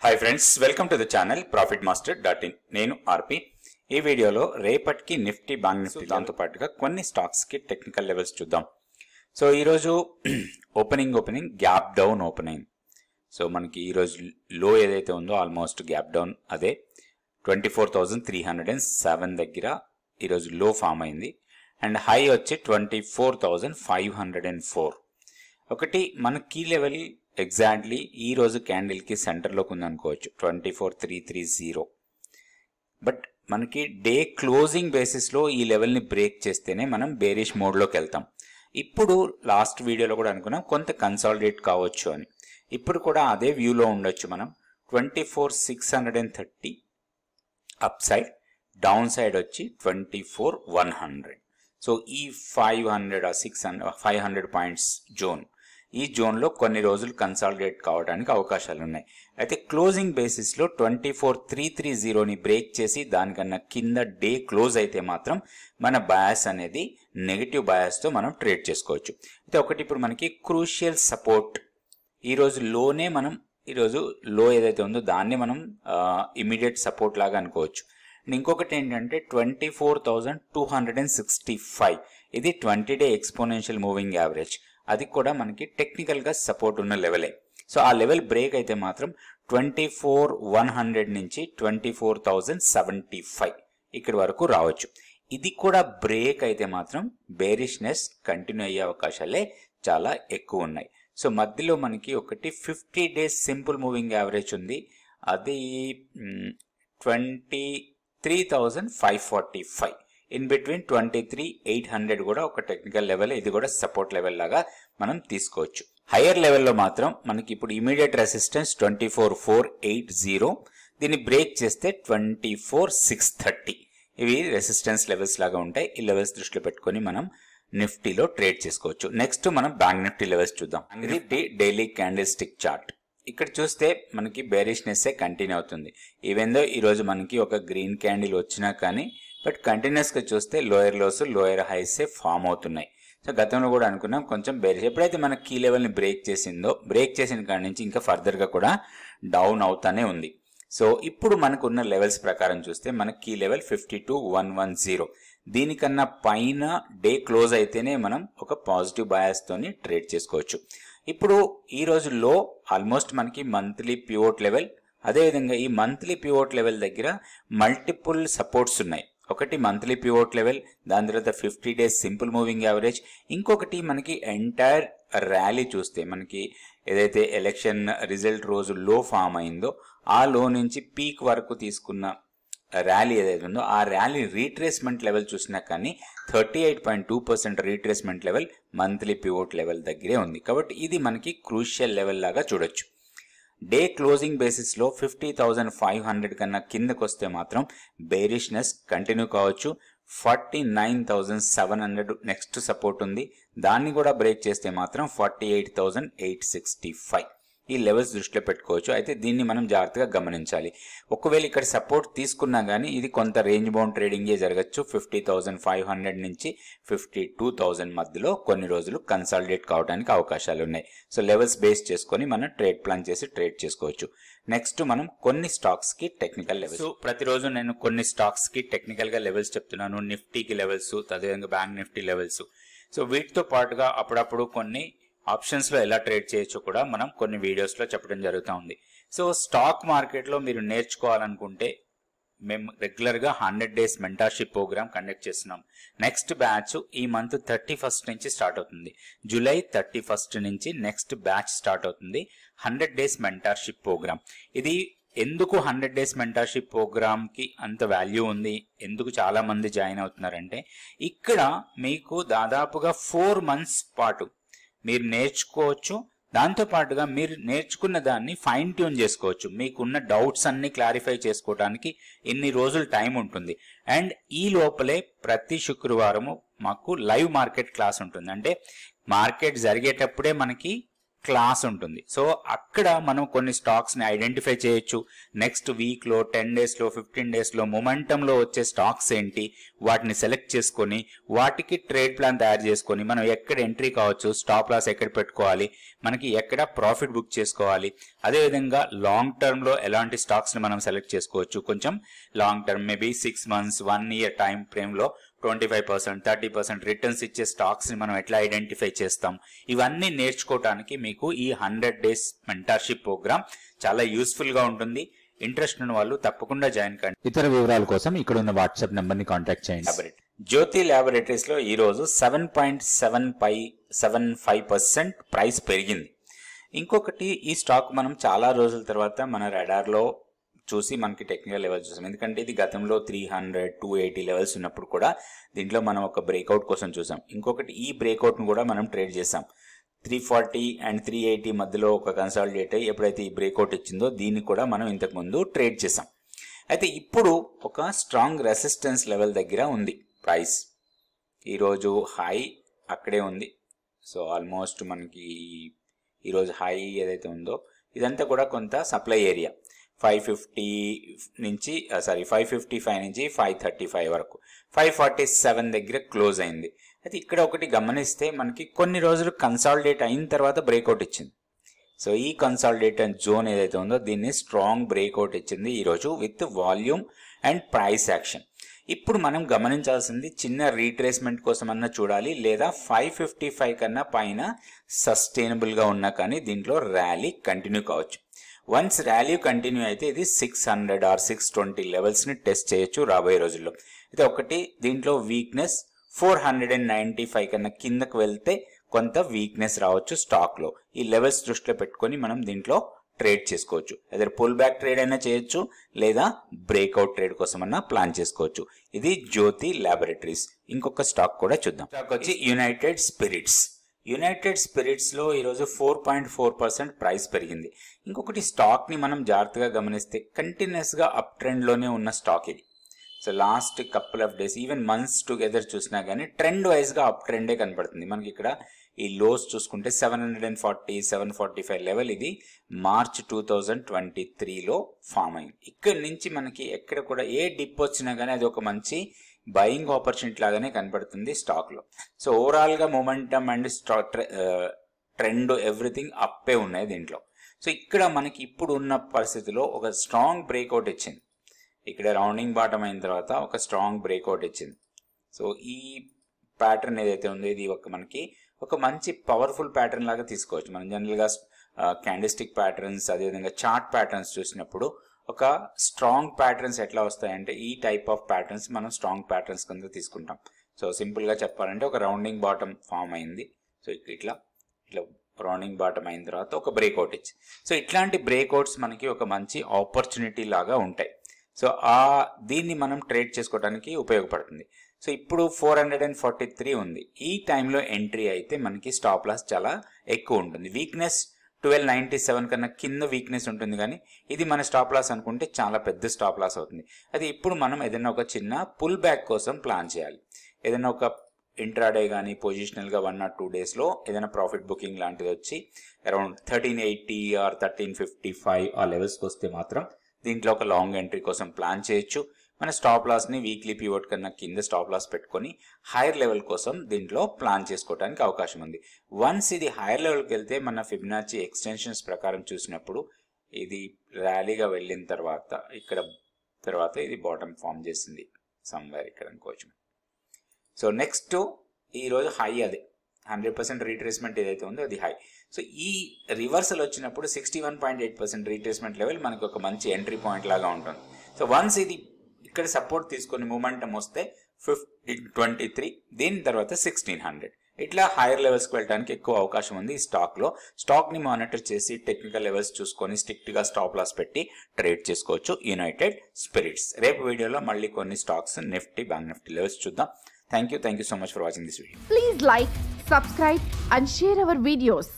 Hi friends, welcome to the channel profitmaster.in. నేను ఆర్పి. ఈ వీడియోలో రేపటికి నిఫ్టీ, బ్యాంక్ నిఫ్టీ దాంతో పాటుగా కొన్ని స్టాక్స్ కి టెక్నికల్ లెవెల్స్ చూద్దాం. సో ఈరోజు ఓపెనింగ్ గ్యాప్ డౌన్ ఓపెన్ అయింది. సో మనకి ఈరోజు లో ఏదైతే ఉందో ఆల్మోస్ట్ గ్యాప్ డౌన్ అదే 24,307 దగ్గర ఈరోజు లో ఫామ్ అయింది. అండ్ హై వచ్చి 24,504. ఒకటి మన కీ లెవెల్ ఎగ్జాక్ట్లీ ఈ రోజు క్యాండిల్ కి సెంటర్ లోకి ఉందనుకోవచ్చు 24,330. బట్ మనకి డే క్లోజింగ్ బేసిస్ లో ఈ లెవెల్ ని బ్రేక్ చేస్తేనే మనం బేరిష్ మోడ్ లోకి వెళ్తాం. ఇప్పుడు లాస్ట్ వీడియోలో కూడా అనుకున్నాం కొంత కన్సాలిడేట్ కావచ్చు అని. ఇప్పుడు కూడా అదే వ్యూలో ఉండొచ్చు. మనం 24,630 అప్ సైడ్, డౌన్ సైడ్ వచ్చి 24,100. సో ఈ 500 పాయింట్స్ జోన్, ఈ జోన్లో కొన్ని రోజులు కన్సాలిడేట్ కావడానికి అవకాశాలు ఉన్నాయి. అయితే క్లోజింగ్ బేసిస్లో 24,330ని బ్రేక్ చేసి దానికన్నా కింద డే క్లోజ్ అయితే మాత్రం మన బయాస్ అనేది నెగిటివ్ బయాస్తో మనం ట్రేడ్ చేసుకోవచ్చు. అయితే ఒకటి ఇప్పుడు మనకి క్రూషియల్ సపోర్ట్ ఈరోజు లోనే మనం ఈరోజు లో ఏదైతే ఉందో దాన్ని మనం ఇమీడియట్ సపోర్ట్ లాగా అనుకోవచ్చు. ఇంకొకటి ఏంటంటే 24,265 ఇది 20-డే ఎక్స్పోనెన్షియల్ మూవింగ్ యావరేజ్. అది కూడా మనకి టెక్నికల్గా సపోర్ట్ ఉన్న లెవెలే. సో ఆ లెవెల్ బ్రేక్ అయితే మాత్రం 24,100 నుంచి 24,075 ఇక్కడి వరకు రావచ్చు. ఇది కూడా బ్రేక్ అయితే మాత్రం బేరిష్నెస్ కంటిన్యూ అయ్యే అవకాశాలే చాలా ఎక్కువ ఉన్నాయి. సో మధ్యలో మనకి ఒకటి 50 డేస్ సింపుల్ మూవింగ్ యావరేజ్ ఉంది. అది 23,545. ఇన్ బిట్వీన్ 23,800 కూడా ఒక టెక్నికల్ లెవెల్, ఇది కూడా సపోర్ట్ లెవెల్ లాగా మనం తీసుకోవచ్చు. హయ్యర్ లెవెల్లో మాత్రం మనకి ఇప్పుడు ఇమీడియట్ రెసిస్టెన్స్ 24,480. దీన్ని బ్రేక్ చేస్తే 24,630. ఇవి రెసిస్టెన్స్ లెవెల్స్ లాగా ఉంటాయి. ఈ లెవెల్స్ దృష్టిలో పెట్టుకొని మనం నిఫ్టీలో ట్రేడ్ చేసుకోవచ్చు. నెక్స్ట్ మనం బ్యాంక్ నిఫ్టీ లెవెల్స్ చూద్దాం. ఇది డైలీ క్యాండిల్ స్టిక్ చార్ట్. ఇక్కడ చూస్తే మనకి బేరిష్నెస్ కంటిన్యూ అవుతుంది. ఈవెన్ దో ఈరోజు మనకి ఒక గ్రీన్ క్యాండిల్ వచ్చినా కానీ బట్ కంటిన్యూస్గా చూస్తే లోయర్ లోస్, లోయర్ హైసే ఫామ్ అవుతున్నాయి. సో గతంలో కూడా అనుకున్నాం కొంచెం బేరిష్. ఎప్పుడైతే మన కీ లెవెల్ని బ్రేక్ చేసిన కాడి నుంచి ఇంకా ఫర్దర్గా కూడా డౌన్ అవుతానే ఉంది. సో ఇప్పుడు మనకున్న లెవెల్స్ ప్రకారం చూస్తే మన కీ లెవెల్ 52,110. దీనికన్నా పైన డే క్లోజ్ అయితేనే మనం ఒక పాజిటివ్ బయాస్ తోని ట్రేడ్ చేసుకోవచ్చు. ఇప్పుడు ఈ రోజు లో ఆల్మోస్ట్ మనకి మంత్లీ పివోట్ లెవెల్, అదేవిధంగా ఈ మంత్లీ పివోట్ లెవెల్ దగ్గర మల్టిపుల్ సపోర్ట్స్ ఉన్నాయి. ఒకటి మంత్లీ పివోట్ లెవెల్, దాని తర్వాత 50 డేస్ సింపుల్ మూవింగ్ యావరేజ్, ఇంకొకటి మనకి ఎంటైర్ ర్యాలీ చూస్తే మనకి ఏదైతే ఎలక్షన్ రిజల్ట్ రోజు లో ఫామ్ అయిందో ఆ లో నుంచి పీక్ వరకు తీసుకున్న ర్యాలీ ఏదైతే ఉందో ఆ ర్యాలీ రీట్రేస్మెంట్ లెవెల్ చూసినా కానీ 38.2% retracement level monthly pivot level దగ్గరే ఉంది. కాబట్టి ఇది మనకి క్రూషియల్ లెవెల్ లాగా చూడొచ్చు. డే క్లోజింగ్ బేసిస్లో 50,500 కన్నా కిందకు వస్తే మాత్రం బేరిష్నెస్ కంటిన్యూ కావచ్చు. 49,700 నెక్స్ట్ సపోర్ట్ ఉంది. దాన్ని కూడా బ్రేక్ చేస్తే మాత్రం 48,865 ఈ లెవెల్స్ దృష్టిలో పెట్టుకోవచ్చు. అయితే దీన్ని మనం జాగ్రత్తగా గమనించాలి. ఒకవేళ ఇక్కడ సపోర్ట్ తీసుకున్నా కానీ ఇది కొంత రేంజ్ బౌండ్ ట్రేడింగే జరగచ్చు. 50,500 నుంచి 52,000 మధ్యలో కొన్ని రోజులు కన్సాలిడేట్ కావడానికి అవకాశాలు ఉన్నాయి. సో లెవెల్స్ బేస్ చేసుకొని మనం ట్రేడ్ ప్లాన్ చేసి ట్రేడ్ చేసుకోవచ్చు. నెక్స్ట్ మనం కొన్ని స్టాక్స్ కి టెక్నికల్ లెవెల్స్. ప్రతిరోజు నేను కొన్ని స్టాక్స్ కి టెక్నికల్ గా లెవెల్స్ చెప్తున్నాను. నిఫ్టీకి లెవెల్స్, అదేవిధంగా బ్యాంక్ నిఫ్టీ లెవెల్స్. సో వీటితో పాటుగా అప్పుడప్పుడు కొన్ని ఆప్షన్స్ లో ఎలా ట్రేడ్ చేయొచ్చో కూడా మనం కొన్ని వీడియోస్ లో చెప్పడం జరుగుతూ ఉంది. సో స్టాక్ మార్కెట్ లో మీరు నేర్చుకోవాలనుకుంటే మేము రెగ్యులర్ గా 100 డేస్ మెంటర్షిప్ ప్రోగ్రామ్ కండక్ట్ చేస్తున్నాం. నెక్స్ట్ బ్యాచ్ ఈ మంత్ 31st నుంచి స్టార్ట్ అవుతుంది. జూలై 31st నుంచి నెక్స్ట్ బ్యాచ్ స్టార్ట్ అవుతుంది. 100 డేస్ మెంటర్షిప్ ప్రోగ్రామ్. ఇది ఎందుకు 100 డేస్ మెంటర్షిప్ ప్రోగ్రామ్ కి అంత వాల్యూ ఉంది, ఎందుకు చాలా మంది జాయిన్ అవుతున్నారంటే ఇక్కడ మీకు దాదాపుగా 4 months పాటు మీరు నేర్చుకోవచ్చు. దాంతో పాటుగా మీరు నేర్చుకున్న దాన్ని ఫైన్ ట్యూన్ చేసుకోవచ్చు. మీకున్న డౌట్స్ అన్ని క్లారిఫై చేసుకోవడానికి ఇన్ని రోజులు టైం ఉంటుంది. అండ్ ఈ లోపలే ప్రతి శుక్రవారము మాకు లైవ్ మార్కెట్ క్లాస్ ఉంటుంది. అంటే మార్కెట్ జరిగేటప్పుడే మనకి క్లాస్ ఉంటుంది. సో అక్కడ మనం కొన్ని స్టాక్స్ ని ఐడెంటిఫై చేయొచ్చు. నెక్స్ట్ వీక్ లో, 10 days లో, 15 days లో మొమెంటం లో వచ్చే స్టాక్స్ ఏంటి, వాటిని సెలెక్ట్ చేసుకొని వాటికి ట్రేడ్ ప్లాన్ తయారు చేసుకొని మనం ఎక్కడ ఎంట్రీ కావచ్చు, స్టాప్ లాస్ ఎక్కడ పెట్టుకోవాలి, మనకి ఎక్కడ ప్రాఫిట్ బుక్ చేసుకోవాలి, అదేవిధంగా లాంగ్ టర్మ్ లో ఎలాంటి స్టాక్స్ ని మనం సెలెక్ట్ చేసుకోవచ్చు, కొంచెం long term maybe 6 months 1 year time frame లో 25% 30% రిటర్న్స్ ఇచ్చే స్టాక్స్ ని మనం ఎట్లా ఐడెంటిఫై చేస్తాం, ఇవన్నీ నేర్చుకోవడానికి మీకు ఈ 100 days మెంటర్షిప్ ప్రోగ్రామ్ చాలా యూస్ఫుల్ గా ఉంటుంది. ఇంట్రెస్ట్ ఉన్న వాళ్ళు తప్పకుండా జాయిన్ కండి. ఇతర వివరాల కోసం ఇక్కడ ఉన్న వాట్సాప్ నెంబర్ ని కాంటాక్ట్ చేయండి. జ్యోతి ల్యాబొరేటరీస్ లో ఈ రోజు 7.75% ప్రైస్ పెరిగింది. ఇంకొకటి, ఈ స్టాక్ మనం చాలా రోజుల తర్వాత మన రాడార్ లో చూసి మనకి టెక్నికల్ లెవెల్స్ చూసాం. ఎందుకంటే ఇది గతంలో 300 280 లెవెల్స్ ఉన్నప్పుడు కూడా దీంట్లో మనం ఒక బ్రేక్అవుట్ కోసం చూసాం. ఇంకొకటి, ఈ బ్రేక్అవుట్ ను కూడా మనం ట్రేడ్ చేసాం. 340 and 380 మధ్యలో ఒక కన్సాలిడేట్ అయ్యి ఎప్పుడైతే ఈ బ్రేక్అవుట్ ఇచ్చిందో దీన్ని కూడా మనం ఇంతకు ముందు ట్రేడ్ చేసాం. అయితే ఇప్పుడు ఒక స్ట్రాంగ్ రెసిస్టెన్స్ లెవెల్ దగ్గర ఉంది ప్రైస్. ఈరోజు హై అక్కడే ఉంది. సో ఆల్మోస్ట్ మనకి ఈరోజు హై ఏదైతే ఉందో ఇదంతా కూడా కొంత సప్లై ఏరియా 555 నుంచి 535 వరకు 547 దగ్గర క్లోజ్ అయింది. అయితే ఇక్కడ ఒకటి గమనిస్తే మనకి కొన్ని రోజులు కన్సాలిడేట్ అయిన తర్వాత బ్రేక్అవుట్ ఇచ్చింది. సో ఈ కన్సాలిడేట్ జోన్ ఏదైతే ఉందో దీన్ని స్ట్రాంగ్ బ్రేక్అవుట్ ఇచ్చింది ఈరోజు with volume and price action. ఇప్పుడు మనం గమనించాల్సింది చిన్న రీట్రేస్మెంట్ కోసం అన్నా చూడాలి, లేదా 555 కన్నా పైన సస్టైనబుల్ గా ఉన్నా కానీ దీంట్లో ర్యాలీ కంటిన్యూ కావచ్చు. వన్స్ ర్యాలీ కంటిన్యూ అయితే ఇది 600 or 620 లెవెల్స్ ని టెస్ట్ చేయొచ్చు రాబోయే రోజుల్లో. అయితే ఒకటి, దీంట్లో వీక్నెస్ 495 కన్నా కిందకు వెళ్తే కొంత వీక్నెస్ రావచ్చు స్టాక్ లో. ఈ లెవెల్స్ దృష్టిలో పెట్టుకొని మనం దీంట్లో ట్రేడ్ చేసుకోవచ్చు. ఎదర్ పుల్ బ్యాక్ ట్రేడ్ అయినా చేయొచ్చు, లేదా బ్రేక్అవుట్ ట్రేడ్ కోసం అన్నా ప్లాన్ చేసుకోవచ్చు. ఇది జ్యోతి ల్యాబొరేటరీస్. ఇంకొక స్టాక్ కూడా చూద్దాం. స్టాక్ వచ్చి యునైటెడ్ స్పిరిట్స్. యునైటెడ్ స్పిరిట్స్ లో ఈరోజు 4.4% ప్రైస్ పెరిగింది. ఇంకొకటి, స్టాక్ ని మనం జాగ్రత్తగా గమనిస్తే కంటిన్యూస్ గా అప్ ట్రెండ్ లోనే ఉన్న స్టాక్ ఇది. So last couple of days even months together చూసినా కానీ ట్రెండ్ వైజ్ గా అప్ ట్రెండే కనపడుతుంది. మనకి ఇక్కడ ఈ లోస్ చూసుకుంటే 740 745 లెవెల్ ఇది మార్చ్ 2023లో ఫామ్ అయింది. ఇక్కడి నుంచి మనకి ఎక్కడ కూడా ఏ డిప్ వచ్చినా కానీ అది ఒక మంచి బయింగ్ ఆపర్చునిటీ లాగానే కనపడుతుంది స్టాక్ లో. సో ఓవరాల్ గా మొమెంటమ్ అండ్ ట్రెండ్ ఎవ్రీథింగ్ అప్పే ఉన్నాయి దీంట్లో. సో ఇక్కడ మనకి ఇప్పుడు ఉన్న పరిస్థితిలో ఒక స్ట్రాంగ్ బ్రేక్అవుట్ ఇచ్చింది. ఇక్కడ రౌండింగ్ బాటమ్ అయిన తర్వాత ఒక స్ట్రాంగ్ బ్రేక్అవుట్ ఇచ్చింది. సో ఈ ప్యాటర్న్ ఏదైతే ఉందో ఇది మనకి ఒక మంచి పవర్ఫుల్ ప్యాటర్న్ లాగా తీసుకోవచ్చు. మనం జనరల్ గా క్యాండిస్టిక్ ప్యాటర్న్స్ అదేవిధంగా చార్ట్ ప్యాటర్న్స్ చూసినప్పుడు ఒక స్ట్రాంగ్ ప్యాటర్న్స్ ఎట్లా వస్తాయంటే ఈ టైప్ ఆఫ్ ప్యాటర్న్స్ మనం స్ట్రాంగ్ ప్యాటర్న్స్ కింద తీసుకుంటాం. సో సింపుల్ గా చెప్పాలంటే ఒక రౌండింగ్ బాటమ్ ఫామ్ అయింది. సో ఇట్లా రౌండింగ్ బాటమ్ అయిన తర్వాత ఒక బ్రేక్అవుట్ ఇచ్చి, సో ఇట్లాంటి బ్రేక్అవుట్స్ మనకి ఒక మంచి ఆపర్చునిటీ లాగా ఉంటాయి. సో దీన్ని మనం ట్రేడ్ చేసుకోవడానికి ఉపయోగపడుతుంది. సో ఇప్పుడు 443 ఉంది. ఈ టైంలో ఎంట్రీ అయితే మనకి స్టాప్ లాస్ చాలా ఎక్కువ ఉంటుంది. వీక్నెస్ 1297 కన్నా కింద వీక్నెస్ ఉంటుంది, కానీ ఇది మన స్టాప్ లాస్ అనుకుంటే చాలా పెద్ద స్టాప్ లాస్ అవుతుంది. అది ఇప్పుడు మనం ఏదైనా ఒక చిన్న పుల్ బ్యాక్ కోసం ప్లాన్ చేయాలి. ఏదైనా ఒక ఇంట్రాడే కానీ పొజిషనల్ గా 1 or 2 days లో ఏదైనా ప్రాఫిట్ బుకింగ్ లాంటిది వచ్చి అరౌండ్ 1380 or 1355 ఆ లెవెల్స్కి వస్తే మాత్రం దీంట్లో ఒక లాంగ్ ఎంట్రీ కోసం ప్లాన్ చేయొచ్చు. మన స్టాప్ లాస్ ని వీక్లీ పివోట్ కన్నా కింద స్టాప్ లాస్ పెట్టుకొని హైయర్ లెవెల్ కోసం దీంట్లో ప్లాన్ చేసుకోవడానికి అవకాశం ఉంది. వన్స్ ఇది హైయర్ లెవెల్కి వెళ్తే మన ఫిబొనాచి ఎక్స్టెన్షన్స్ ప్రకారం చూసినప్పుడు ఇది ర్యాలీగా వెళ్ళిన తర్వాత ఇది బాటమ్ ఫామ్ చేసింది సమ్వేర్ ఇక్కడ అనుకోవచ్చు. సో నెక్స్ట్ ఈ రోజు హై అదే 100% రీట్రేస్మెంట్ ఏదైతే ఉందో అది హై. సో ఈ రివర్సల్ వచ్చినప్పుడు 61.8% రీట్రేస్మెంట్ లెవెల్ మనకి ఒక మంచి ఎంట్రీ పాయింట్ లాగా ఉంటుంది. సో వన్స్ ఇది ఇక్కడ సపోర్ట్ తీసుకొని మూమెంటం వస్తే 1523, దీని తర్వాత 1600 ఇట్లా హైయర్ లెవెల్స్కి వెళ్ళడానికి ఎక్కువ అవకాశం ఉంది ఈ స్టాక్ ని మానిటర్ చేసి టెక్నికల్ లెవెల్స్ చూసుకొని స్ట్రిక్ట్ గా స్టాప్ లాస్ పెట్టి ట్రేడ్ చేసుకోవచ్చు యునైటెడ్ స్పిరిట్స్. రేపు వీడియోలో మళ్ళీ కొన్ని stocks Nifty bank Nifty levels చూద్దాం. Thank you so much for watching this video. Please like, subscribe and share our videos.